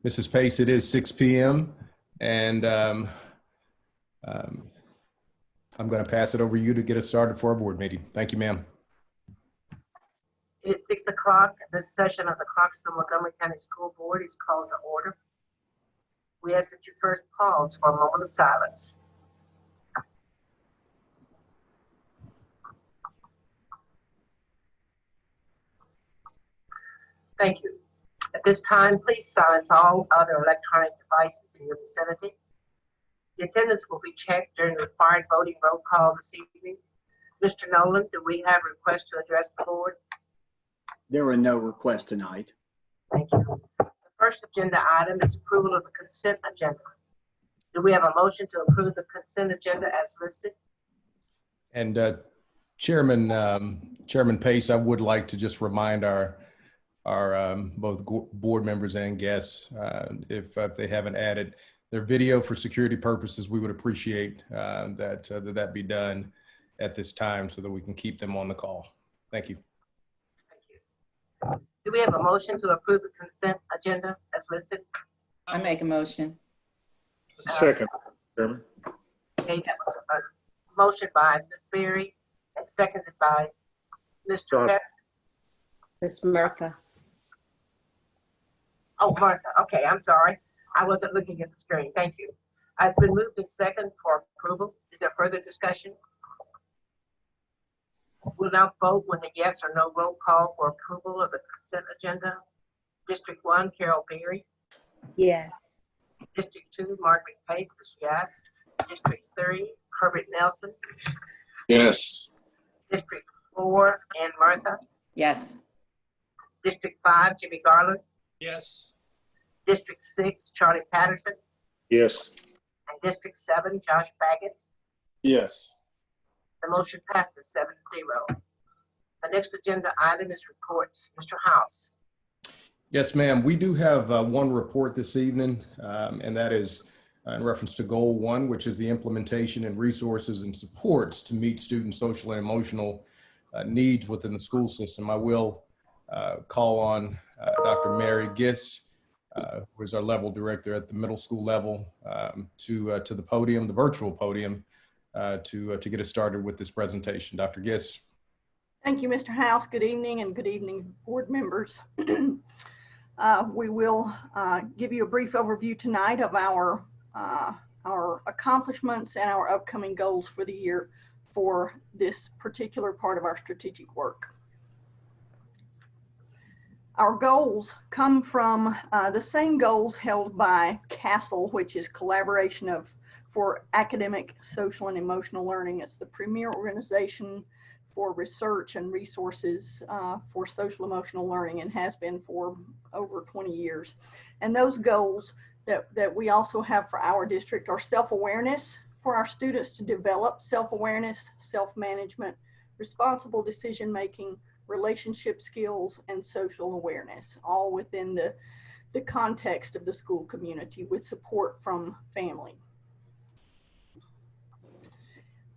Mrs. Pace, it is 6 p.m. and I'm going to pass it over to you to get us started for our board meeting. Thank you, ma'am. It is 6 o'clock. This session of the Clarksville-Montgomery County School Board is called to order. We ask that you first pause for a moment of silence. Thank you. At this time, please silence all other electronic devices in your vicinity. The attendance will be checked during the required voting roll call this evening. Mr. Nolan, do we have requests to address the board? There were no requests tonight. Thank you. The first agenda item is approval of the consent agenda. Do we have a motion to approve the consent agenda as listed? And Chairman Pace, I would like to just remind our both board members and guests, if they haven't added their video for security purposes, we would appreciate that be done at this time so that we can keep them on the call. Thank you. Thank you. Do we have a motion to approve the consent agenda as listed? I make a motion. Second, Chairman. Okay, that was a motion by Ms. Berry and seconded by Mr. Peck. Ms. Murtha. Oh, Martha. Okay, I'm sorry. I wasn't looking at the screen. Thank you. It's been moved in second for approval. Is there further discussion? We'll now vote with a yes or no roll call for approval of the consent agenda. District 1, Carol Berry. Yes. District 2, Margaret Pace is yes. District 3, Herbert Nelson. Yes. District 4, Ann Martha. Yes. District 5, Jimmy Garland. Yes. District 6, Charlie Patterson. Yes. And District 7, Josh Baggett. Yes. The motion passes 7-0. The next agenda item is reports. Mr. House. Yes, ma'am. We do have one report this evening, and that is in reference to Goal 1, which is the implementation and resources and supports to meet student social and emotional needs within the school system. I will call on Dr. Mary Gist, who is our level director at the middle school level, to the podium, the virtual podium, to get us started with this presentation. Dr. Gist. Thank you, Mr. House. Good evening, and good evening, board members. We will give you a brief overview tonight of our accomplishments and our upcoming goals for the year for this particular part of our strategic work. Our goals come from the same goals held by CASEL, which is Collaboration for Academic, Social, and Emotional Learning. It's the premier organization for research and resources for social emotional learning, and has been for over 20 years. And those goals that we also have for our district are self-awareness for our students to develop self-awareness, self-management, responsible decision-making, relationship skills, and social awareness, all within the context of the school community with support from family.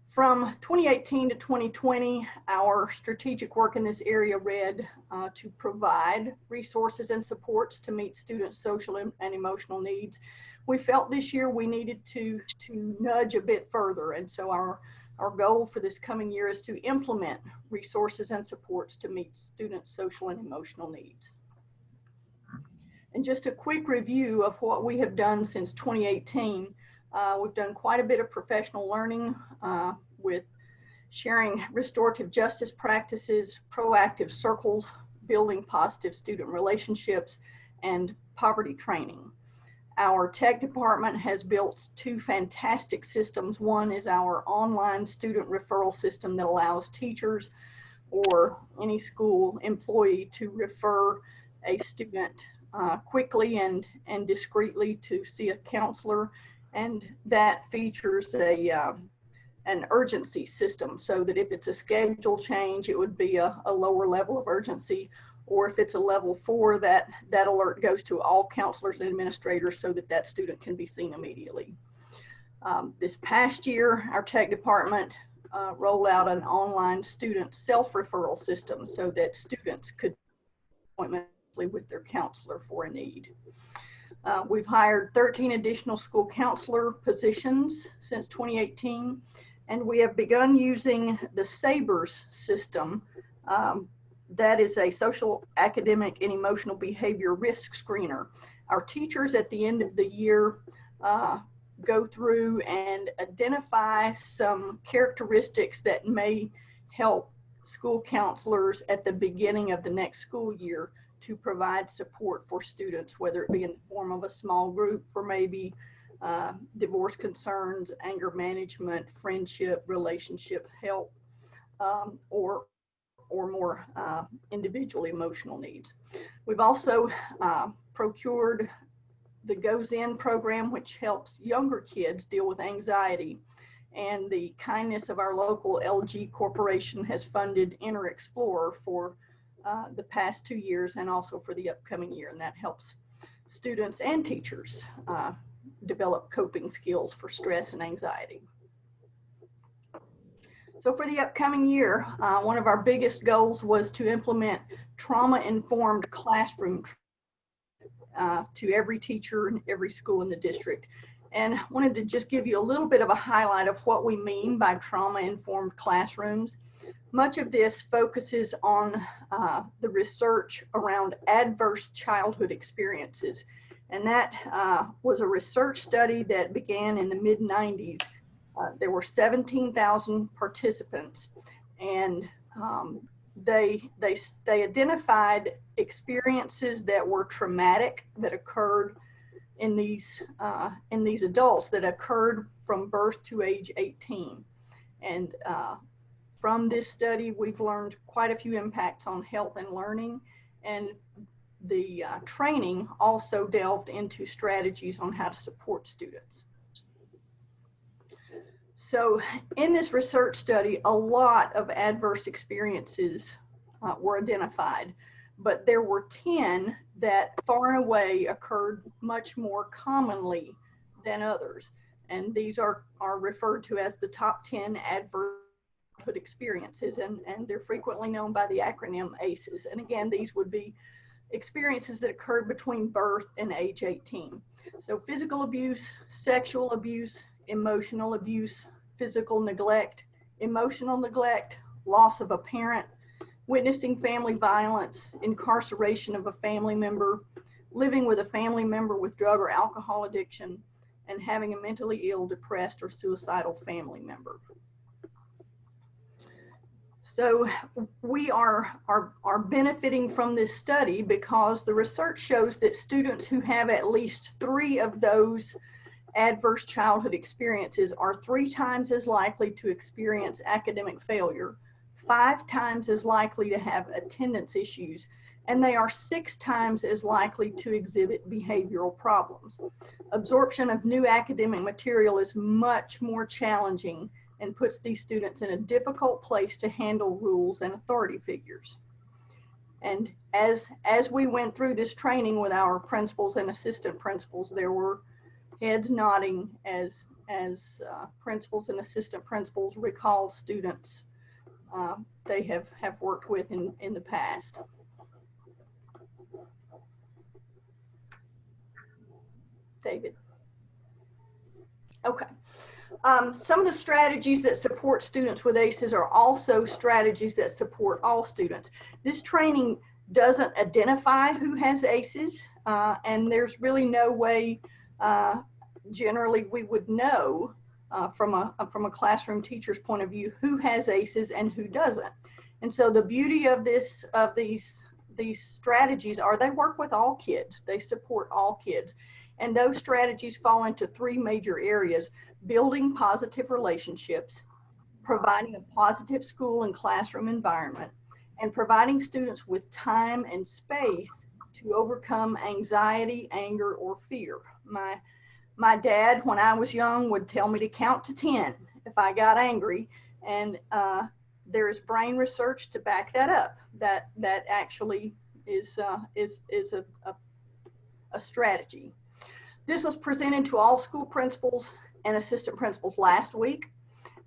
From 2018 to 2020, our strategic work in this area read to provide resources and supports to meet students' social and emotional needs. We felt this year we needed to nudge a bit further, and so our goal for this coming year is to implement resources and supports to meet students' social and emotional needs. And just a quick review of what we have done since 2018. We've done quite a bit of professional learning with sharing restorative justice practices, proactive circles, building positive student relationships, and poverty training. Our tech department has built 2 fantastic systems. One is our online student referral system that allows teachers or any school employee to refer a student quickly and discreetly to see a counselor. And that features an urgency system, so that if it's a schedule change, it would be a lower level of urgency, or if it's a level 4, that alert goes to all counselors and administrators so that student can be seen immediately. This past year, our tech department rolled out an online student self-referral system so that students could appointment with their counselor for a need. We've hired 13 additional school counselor positions since 2018, and we have begun using the SABRS system. That is a social, academic, and emotional behavior risk screener. Our teachers at the end of the year go through and identify some characteristics that may help school counselors at the beginning of the next school year to provide support for students, whether it be in the form of a small group for maybe divorce concerns, anger management, friendship, relationship help, or more individual emotional needs. We've also procured the Goes In program, which helps younger kids deal with anxiety. And the kindness of our local LG Corporation has funded Enter Explorer for the past 2 years and also for the upcoming year. And that helps students and teachers develop coping skills for stress and anxiety. So for the upcoming year, one of our biggest goals was to implement trauma-informed classroom to every teacher and every school in the district. And I wanted to just give you a little bit of a highlight of what we mean by trauma-informed classrooms. Much of this focuses on the research around adverse childhood experiences. And that was a research study that began in the mid-90s. There were 17,000 participants, and they identified experiences that were traumatic that occurred in these adults that occurred from birth to age 18. And from this study, we've learned quite a few impacts on health and learning, and the training also delved into strategies on how to support students. So in this research study, a lot of adverse experiences were identified, but there were 10 that far and away occurred much more commonly than others. And these are referred to as the top 10 adverse childhood experiences, and they're frequently known by the acronym ACEs. And again, these would be experiences that occurred between birth and age 18. So physical abuse, sexual abuse, emotional abuse, physical neglect, emotional neglect, loss of a parent, witnessing family violence, incarceration of a family member, living with a family member with drug or alcohol addiction, and having a mentally ill, depressed, or suicidal family member. So we are benefiting from this study because the research shows that students who have at least 3 of those adverse childhood experiences are 3 times as likely to experience academic failure, 5 times as likely to have attendance issues, and they are 6 times as likely to exhibit behavioral problems. Absorption of new academic material is much more challenging and puts these students in a difficult place to handle rules and authority figures. And as we went through this training with our principals and assistant principals, there were heads nodding as principals and assistant principals recall students they have worked with in the past. David. Okay. Some of the strategies that support students with ACEs are also strategies that support all students. This training doesn't identify who has ACEs, and there's really no way generally we would know from a classroom teacher's point of view who has ACEs and who doesn't. And so the beauty of these strategies are they work with all kids. They support all kids. And those strategies fall into 3 major areas: building positive relationships, providing a positive school and classroom environment, and providing students with time and space to overcome anxiety, anger, or fear. My dad, when I was young, would tell me to count to 10 if I got angry, and there's brain research to back that up. That actually is a strategy. This was presented to all school principals and assistant principals last week,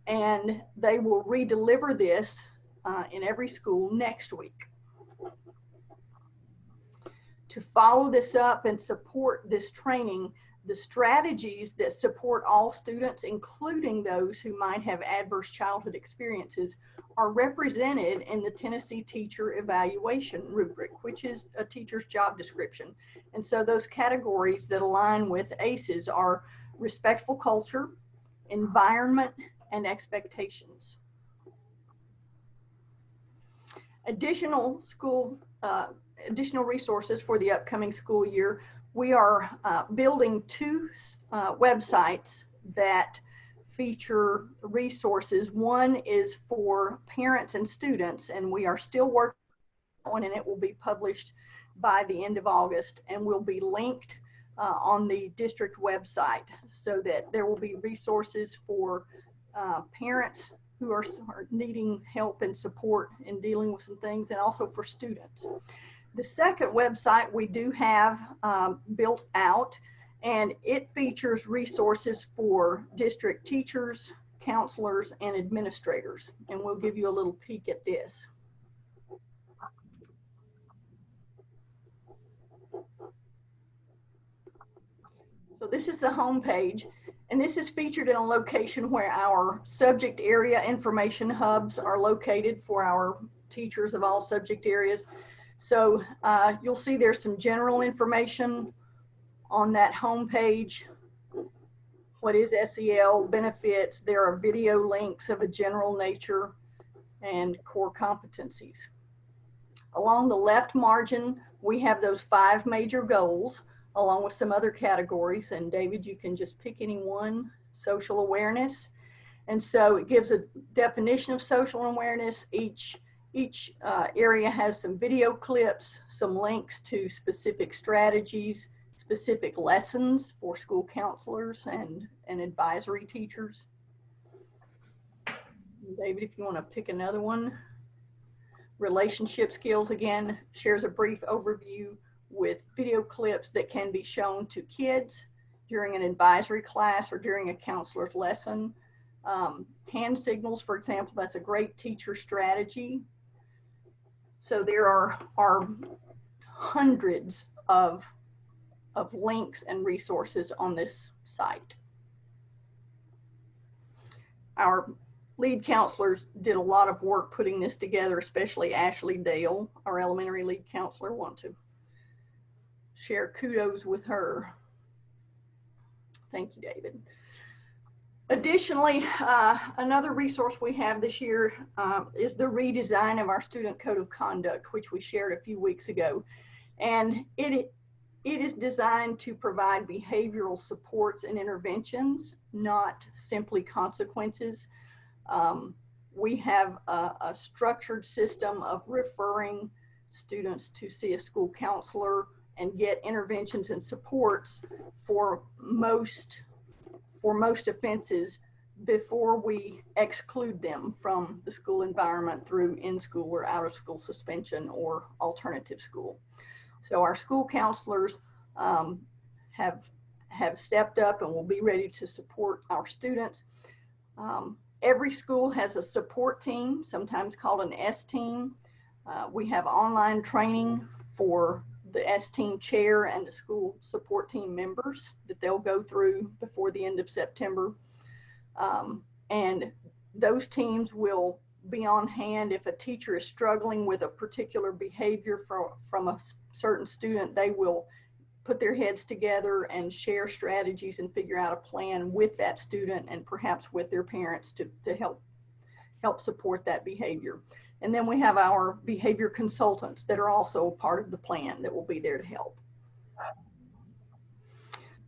and they will redeliver this in every school next week. to follow this up and support this training, the strategies that support all students, including those who might have adverse childhood experiences, are represented in the Tennessee Teacher Evaluation rubric, which is a teacher's job description. And so those categories that align with ACEs are respectful culture, environment, and expectations. Additional resources for the upcoming school year. We are building two websites that feature resources. One is for parents and students, and we are still working on, and it will be published by the end of August, and will be linked on the district website, so that there will be resources for parents who are needing help and support in dealing with some things, and also for students. The second website we do have built out, and it features resources for district teachers, counselors, and administrators. And we'll give you a little peek at this. So this is the home page, and this is featured in a location where our subject area information hubs are located for our teachers of all subject areas. So you'll see there's some general information on that home page. What is SEL, benefits, there are video links of a general nature, and core competencies. Along the left margin, we have those 5 major goals, along with some other categories. And David, you can just pick any one. Social awareness. And so it gives a definition of social awareness. Each area has some video clips, some links to specific strategies, specific lessons for school counselors and advisory teachers. David, if you want to pick another one. Relationship skills, again, shares a brief overview with video clips that can be shown to kids during an advisory class or during a counselor's lesson. Hand signals, for example, that's a great teacher strategy. So there are hundreds of links and resources on this site. Our lead counselors did a lot of work putting this together, especially Ashley Dale, our elementary lead counselor. Want to share kudos with her. Thank you, David. Additionally, another resource we have this year is the redesign of our student code of conduct, which we shared a few weeks ago. And it is designed to provide behavioral supports and interventions, not simply consequences. We have a structured system of referring students to see a school counselor and get interventions and supports for most offenses before we exclude them from the school environment through in-school or out-of-school suspension or alternative school. So our school counselors have stepped up and will be ready to support our students. Every school has a support team, sometimes called an S team. We have online training for the S team chair and the school support team members that they'll go through before the end of September. And those teams will be on hand if a teacher is struggling with a particular behavior from a certain student. They will put their heads together and share strategies and figure out a plan with that student and perhaps with their parents to help support that behavior. And then we have our behavior consultants that are also part of the plan that will be there to help.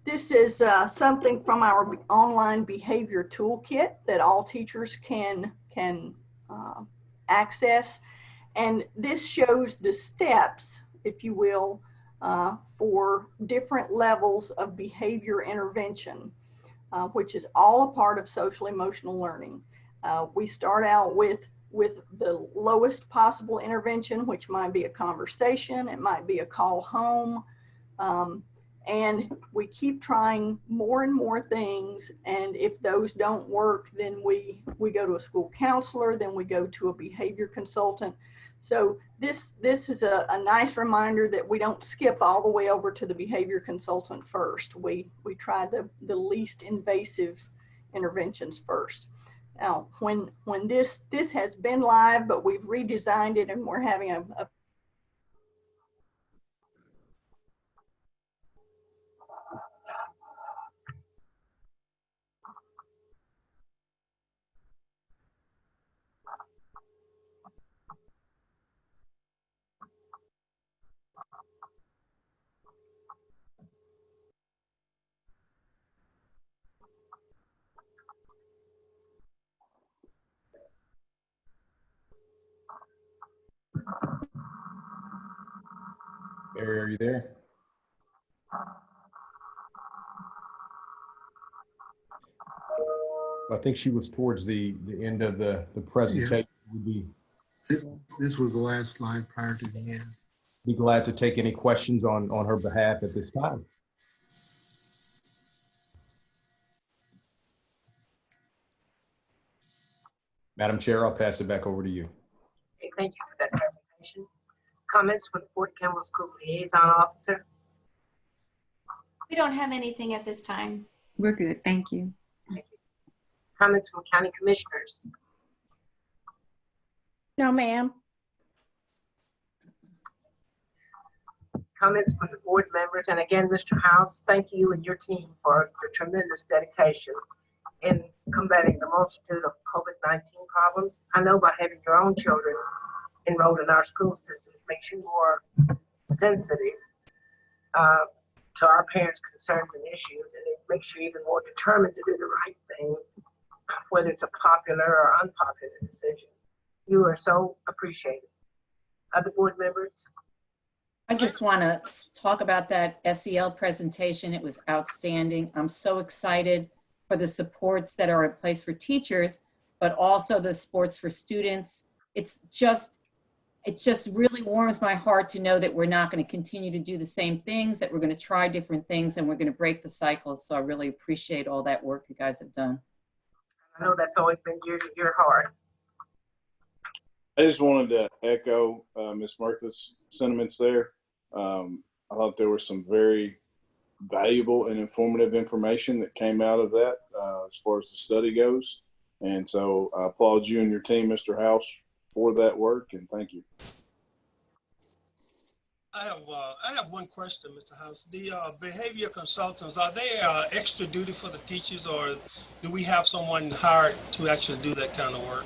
This is something from our online behavior toolkit that all teachers can access. And this shows the steps, if you will, for different levels of behavior intervention, which is all a part of social emotional learning. We start out with the lowest possible intervention, which might be a conversation, it might be a call home, And we keep trying more and more things. And if those don't work, then we go to a school counselor, then we go to a behavior consultant. So this is a nice reminder that we don't skip all the way over to the behavior consultant first. We try the least invasive interventions first. Now, when this has been live, but we've redesigned it and we're having a Mary, are you there? I think she was towards the end of the presentation. We'd This was the last slide prior to the end. be glad to take any questions on her behalf at this time. Madam Chair, I'll pass it back over to you. Okay, thank you for that presentation. Comments from the Fort Campbell School Liaison Officer? We don't have anything at this time. We're good. Thank you. Thank you. Comments from County Commissioners? no, ma'am. Comments from the board members? And again, Mr. House, thank you and your team for your tremendous dedication in combating the multitude of COVID-19 problems. I know by having your own children enrolled in our school systems makes you more sensitive to our parents' concerns and issues, and it makes you even more determined to do the right thing, whether it's a popular or unpopular decision. You are so appreciated. Other board members? I just want to talk about that SEL presentation. It was outstanding. I'm so excited for the supports that are in place for teachers, but also the supports for students. It just really warms my heart to know that we're not going to continue to do the same things, that we're going to try different things, and we're going to break the cycles. So I really appreciate all that work you guys have done. I know that's always been dear to your heart. I just wanted to echo Ms. Murtha's sentiments there. I thought there was some very valuable and informative information that came out of that as far as the study goes. And so I applaud you and your team, Mr. House, for that work, and thank you. I have one question, Mr. House. The behavior consultants, are they extra duty for the teachers, or do we have someone hired to actually do that kind of work?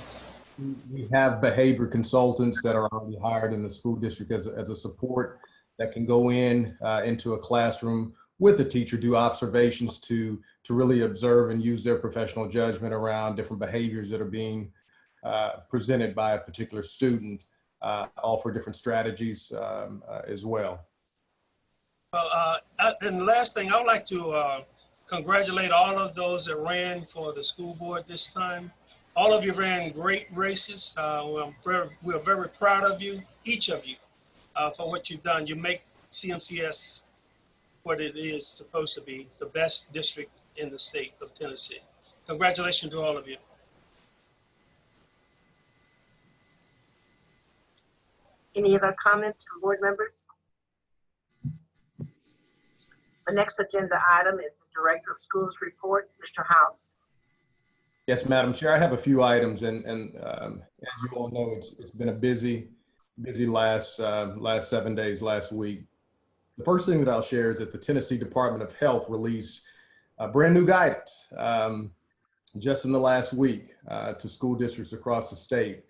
We have behavior consultants that are already hired in the school district as a support that can go into a classroom with a teacher, do observations to really observe and use their professional judgment around different behaviors that are being presented by a particular student, offer different strategies as well. Well, and the last thing, I would like to congratulate all of those that ran for the school board this time. All of you ran great races. We're very proud of you, each of you, for what you've done. You make CMCS what it is supposed to be, the best district in the state of Tennessee. Congratulations to all of you. Any other comments from board members? The next agenda item is the Director of Schools report. Mr. House. Yes, Madam Chair, I have a few items, and as you all know, it's been a busy last 7 days, last week. The first thing that I'll share is that the Tennessee Department of Health released brand new guidance just in the last week to school districts across the state.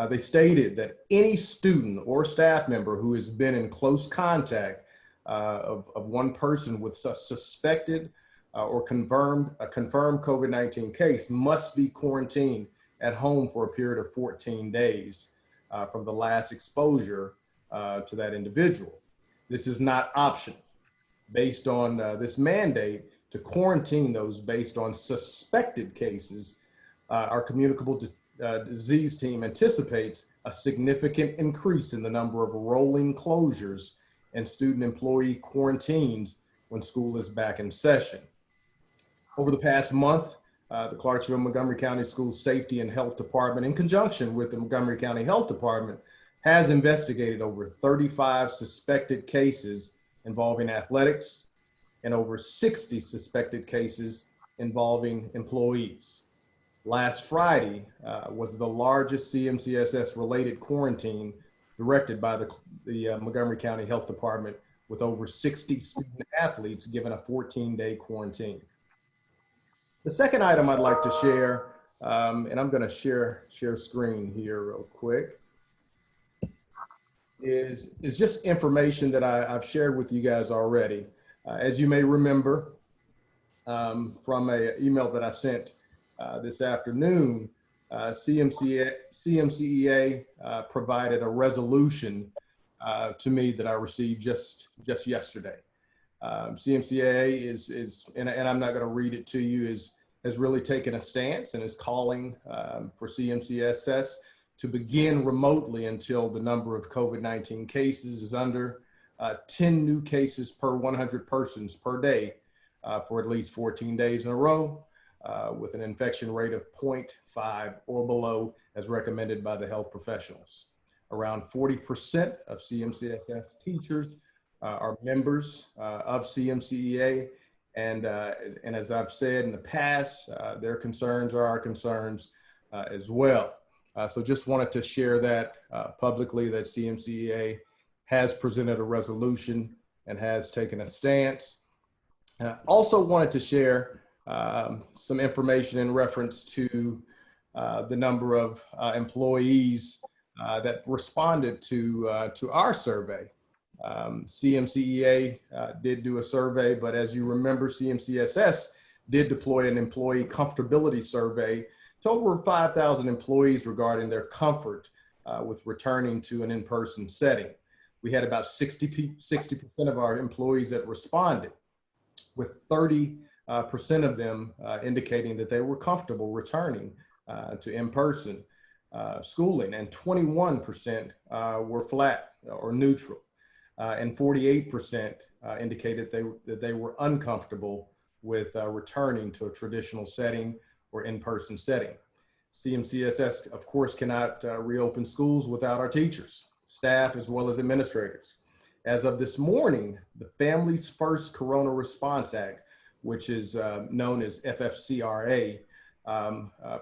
They stated that any student or staff member who has been in close contact of one person with a suspected or confirmed COVID-19 case must be quarantined at home for a period of 14 days from the last exposure to that individual. This is not optional. Based on this mandate to quarantine those based on suspected cases, our communicable disease team anticipates a significant increase in the number of rolling closures and student employee quarantines when school is back in session. Over the past month, the Clarksville-Montgomery County School Safety and Health Department, in conjunction with the Montgomery County Health Department, has investigated over 35 suspected cases involving athletics and over 60 suspected cases involving employees. Last Friday was the largest CMCSS related quarantine directed by the Montgomery County Health Department, with over 60 student athletes given a 14-day quarantine. The second item I'd like to share, and I'm going to share screen here real quick, is just information that I've shared with you guys already. As you may remember from an email that I sent this afternoon, CMCEA provided a resolution to me that I received just yesterday. CMCEA is and I'm not going to read it to you, has really taken a stance and is calling for CMCSS to begin remotely until the number of COVID-19 cases is under 10 new cases per 100 persons per day for at least 14 days in a row, with an infection rate of 0.5 or below as recommended by the health professionals. Around 40% of CMCSS teachers are members of CMCEA, and as I've said in the past, their concerns are our concerns as well. So just wanted to share that publicly, that CMCEA has presented a resolution and has taken a stance. Also wanted to share some information in reference to the number of employees that responded to our survey. CMCEA did do a survey, but as you remember, CMCSS did deploy an employee comfortability survey to over 5,000 employees regarding their comfort with returning to an in-person setting. We had about 60% of our employees that responded, with 30% of them indicating that they were comfortable returning to in-person schooling, and 21% were flat or neutral, and 48% indicated that they were uncomfortable with returning to a traditional setting or in-person setting. CMCSS, of course, cannot reopen schools without our teachers, staff, as well as administrators. As of this morning, the Families First Corona Response Act, which is known as FFCRA,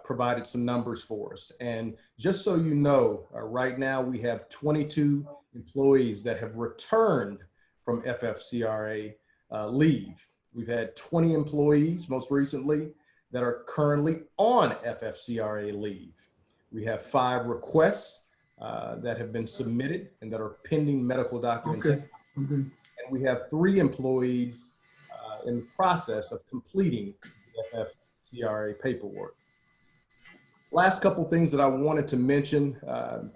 provided some numbers for us. And just so you know, right now we have 22 employees that have returned from FFCRA leave. We've had 20 employees most recently that are currently on FFCRA leave. We have 5 requests that have been submitted and that are pending medical documentation. Okay. And we have 3 employees in the process of completing the FFCRA paperwork. Last couple things that I wanted to mention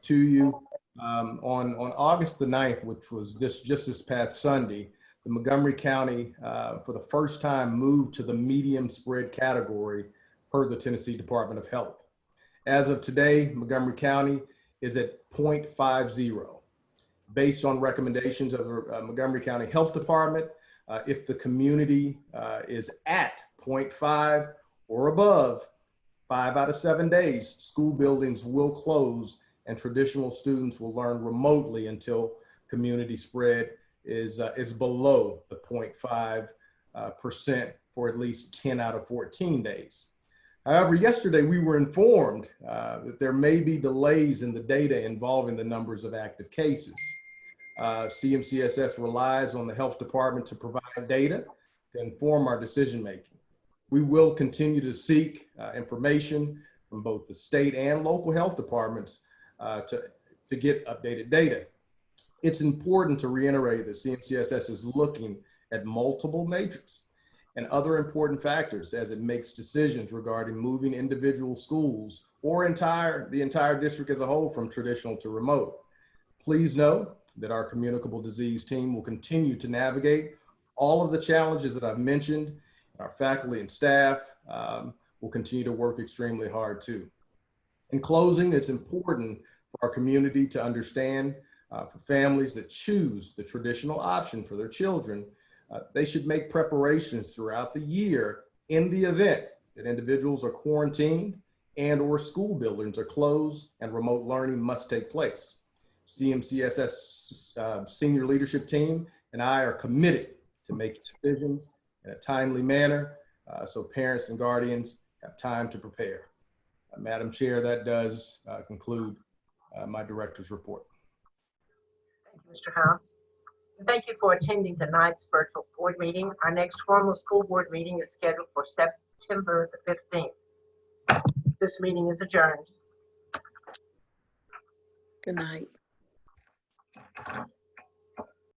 to you. On August the 9th, which was just this past Sunday, the Montgomery County, for the first time, moved to the medium spread category per the Tennessee Department of Health. As of today, Montgomery County is at 0.50. Based on recommendations of the Montgomery County Health Department, if the community is at 0.5 or above, 5 out of 7 days, school buildings will close and traditional students will learn remotely until community spread is below the 0.5% for at least 10 out of 14 days. However, yesterday we were informed that there may be delays in the data involving the numbers of active cases. CMCSS relies on the health department to provide data to inform our decision making. We will continue to seek information from both the state and local health departments to get updated data. It's important to reiterate that CMCSS is looking at multiple metrics and other important factors as it makes decisions regarding moving individual schools or the entire district as a whole from traditional to remote. Please know that our communicable disease team will continue to navigate all of the challenges that I've mentioned. Our faculty and staff will continue to work extremely hard too. In closing, it's important for our community to understand for families that choose the traditional option for their children They should make preparations throughout the year in the event that individuals are quarantined and or school buildings are closed and remote learning must take place. CMCSS senior leadership team and I are committed to making decisions in a timely manner so parents and guardians have time to prepare. Madam Chair, that does conclude my director's report. Thank you, Mr. House. And thank you for attending tonight's virtual board meeting. Our next formal school board meeting is scheduled for September the 15th. This meeting is adjourned. Good night.